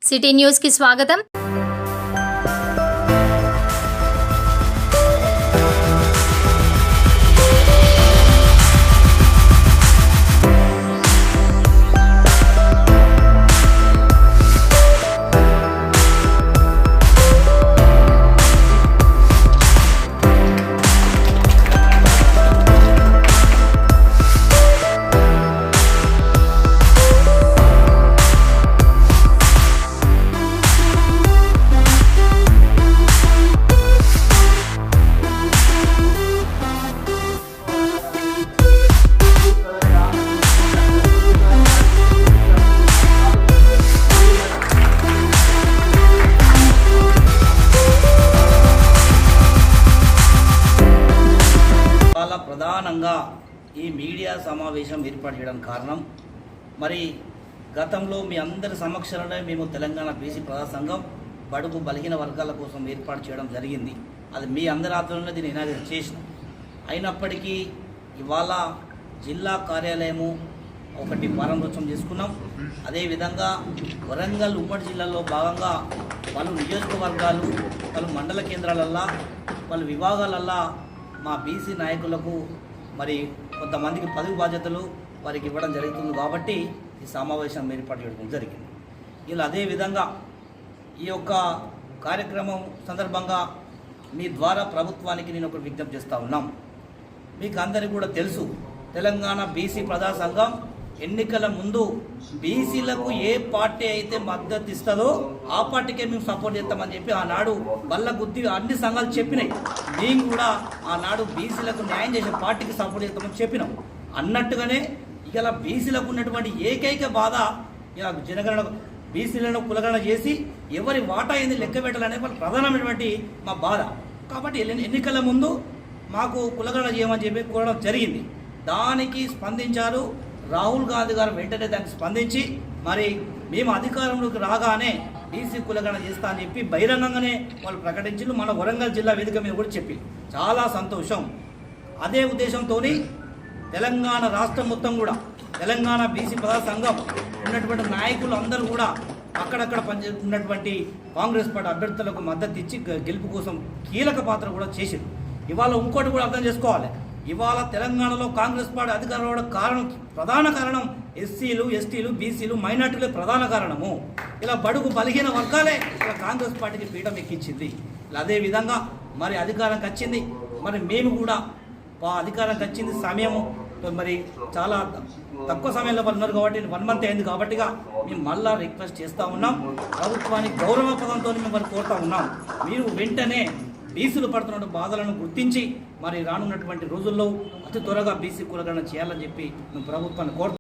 City news కి స్వాగతం। ప్రధానంగా ఈ మీడియా సమావేశం ఏర్పాటు చేయడం కారణం మరి గతంలో మీ అందరి సమక్షంలోనే మేము తెలంగాణ బీసీ ప్రజా సంఘం బడుగు బలహీన వర్గాల కోసం ఏర్పాటు చేయడం జరిగింది। అది మీ అందరి ఆధ్వర్యంలో దీన్ని ఇనాగ్రేట్ చేసినాం। అయినప్పటికీ ఇవాళ జిల్లా కార్యాలయము ఒకటి ప్రారంభోత్సవం చేసుకున్నాం। అదేవిధంగా వరంగల్ ఉమ్మడి జిల్లాలో భాగంగా పలు నియోజకవర్గాలు పలు మండల కేంద్రాలల్లో పలు విభాగాలల్లో మా బీసీ నాయకులకు మరి కొంతమందికి పదవి బాధ్యతలు వారికి ఇవ్వడం జరుగుతుంది కాబట్టి ఈ సమావేశం ఏర్పాటు చేయడం జరిగింది। ఇలా అదేవిధంగా ఈ యొక్క కార్యక్రమం సందర్భంగా మీ ద్వారా ప్రభుత్వానికి నేను ఒకటి విజ్ఞప్తి చేస్తూ ఉన్నాం। మీకు అందరికీ కూడా తెలుసు, తెలంగాణ బీసీ ప్రజా సంఘం ఎన్నికల ముందు బీసీలకు ఏ పార్టీ అయితే మద్దతు ఇస్తుందో ఆ పార్టీకే మేము సపోర్ట్ చేస్తామని చెప్పి ఆనాడు బల్ల గుద్ది అన్ని సంఘాలు చెప్పినాయి। మేము కూడా ఆనాడు బీసీలకు న్యాయం చేసే పార్టీకి సపోర్ట్ చేస్తామని చెప్పినాం। అన్నట్టుగానే ఇలా బీసీలకు ఉన్నటువంటి ఏకైక బాధ ఇలా జనగణన బీసీలను కులగణన చేసి ఎవరి వాటా ఏంది లెక్క పెట్టాలనే ప్రధానమైనటువంటి మా బాధ। కాబట్టి ఎన్నికల ముందు మాకు కులగణన చేయమని చెప్పి కోరడం జరిగింది। దానికి స్పందించారు రాహుల్ గాంధీ గారు। వెంటనే దానికి స్పందించి మరి మేము అధికారంలోకి రాగానే బీసీ కులగణన చేస్తా అని చెప్పి బహిరంగంగానే వాళ్ళు ప్రకటించారు। మన వరంగల్ జిల్లా వేదిక మీద కూడా చెప్పి చాలా సంతోషం। అదే ఉద్దేశంతో తెలంగాణ రాష్ట్రం మొత్తం కూడా తెలంగాణ బీసీ ప్రజా సంఘం ఉన్నటువంటి నాయకులు అందరూ కూడా అక్కడక్కడ పనిచేస్తున్నటువంటి కాంగ్రెస్ పార్టీ అభ్యర్థులకు మద్దతు ఇచ్చి గెలుపు కోసం కీలక పాత్ర కూడా చేసింది। ఇవాళ ఇంకోటి కూడా అర్థం చేసుకోవాలి, ఇవాళ తెలంగాణలో కాంగ్రెస్ పార్టీ అధికారంలో ప్రధాన కారణం ఎస్సీలు ఎస్టీలు బీసీలు మైనార్టీలే ప్రధాన కారణము। ఇలా బడుగు బలహీన వర్గాలే ఇలా కాంగ్రెస్ పార్టీకి పీఠం ఎక్కించింది। ఇలా అదేవిధంగా మరి అధికారంకి వచ్చింది, మరి మేము కూడా అధికారంకి వచ్చింది సమయము మరి చాలా తక్కువ సమయంలో వాళ్ళు ఉన్నారు కాబట్టి 1 month అయింది కాబట్టిగా మేము మళ్ళా రిక్వెస్ట్ చేస్తూ ఉన్నాం। ప్రభుత్వానికి గౌరవ పదంతో మేము కోరుతా ఉన్నాం, మీరు వెంటనే బీసీలు పడుతున్న బాధలను గుర్తించి మరి రానున్నటువంటి రోజుల్లో అతి త్వరగా బీసీ కులగణన చేయాలని చెప్పి మేము ప్రభుత్వాన్ని కోరుతాం।